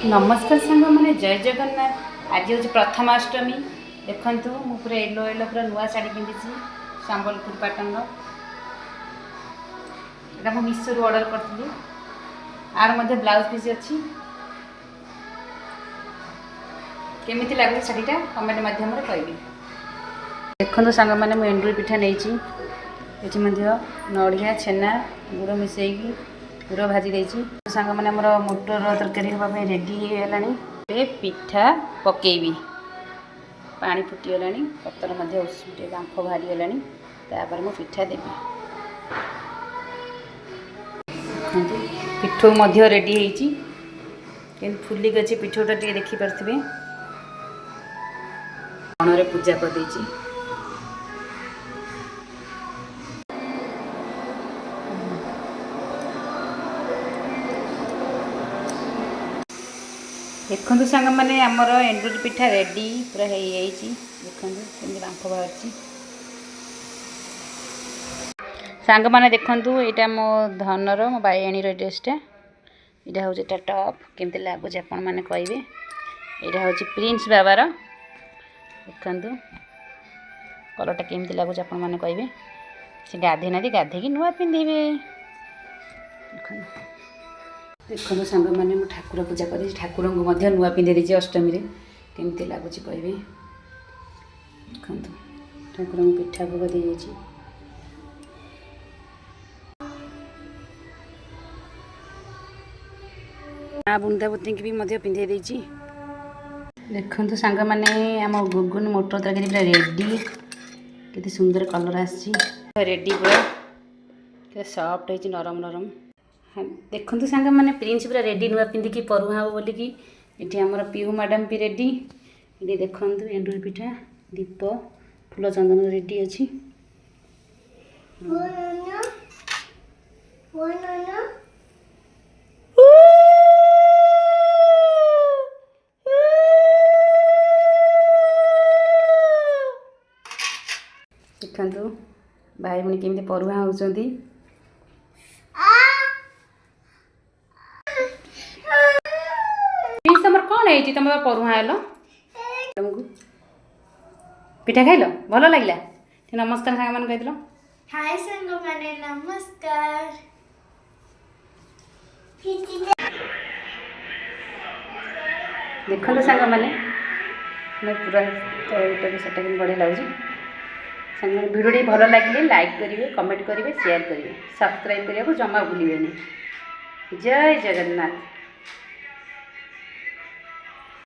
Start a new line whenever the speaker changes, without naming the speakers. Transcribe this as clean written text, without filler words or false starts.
नमस्कार सांग मैंने जय जगन्नाथ। आज हूँ प्रथमाष्टमी। देखु मु पूरा येलो येलो पूरा नुआ शाढ़ी पिंधि संबलपुर पाटन यहाँ मुझे मीशो ऑर्डर करी। आर मध्य ब्लाउज पीस अच्छी केमी लगे शाढ़ीटा कमेंट मध्यम कह देखो सांग मैंने मुझे एंडुरी पिठा नहीं नड़िया छेना गुड़ मिसेकी गुड़ भाजी देती सांग मैंने मोर मोटर तरकारी हाँपाई रेडी है। पिठा पकेबी पानी फुटीगला पतर उषुटे बांफ बाहरी गला मु पिठा देवी पिठो रेडी होती फुलिक अच्छी पिठोटा टे देखिपे गणरे पूजा कर देखु सांग मैंने आमर एंडुरी पिठा रेडी पूरा हो देखु कमी बांफ बाहर सांग मैंने देखु यहाँ मो धनर मो बाईणी ड्रेसटा यहाँ हूँ टॉप केमती लगुच आपण मैंने कहे यहाँ हूँ प्रिंस बाबार देखु कलरटा केमती लगुच आपण मैंने कहे से गाधे ना गाधे नुआ पिंधे देखो सांग मैंने मु ठाकुर पूजा कर ठाकुर को नुआ पिंधे देती अष्टमी रे केमती लगुच कहे देखो ठाकुर पिठा भोग दे बुंदाबुती की भी पिंधे देती। देखो सांग मैंने आम गुगुन मोटर तरकारी पूरा रेडी के सुंदर कलर आसी रेडी पूरा सॉफ्ट है नरम नरम। हाँ देखो सांग मैंने प्रिंस पूरा रेडी नुआ पिंधिकी परुआ हे बोलिकी ये आमर पीहू मैडम भी रेडी ये देखु एंडुरी पिठा दीप फूल चंदन रेडी अच्छी देखु भाई भूणी केमी परुआ होती कौन है तुम परुआ हेल तुमको पिठा खाइल भल लगे नमस्कार सांग मैंने कही
हाय सांग मैंने नमस्कार
देखो सांग मैंने पूरा सेटा बढ़िया लगुच सांग भिडियो भल लगे लाइक करेंगे कमेंट करेंगे शेयर करेंगे सब्सक्राइब करने को जमा भूलें। जय जगन्नाथ।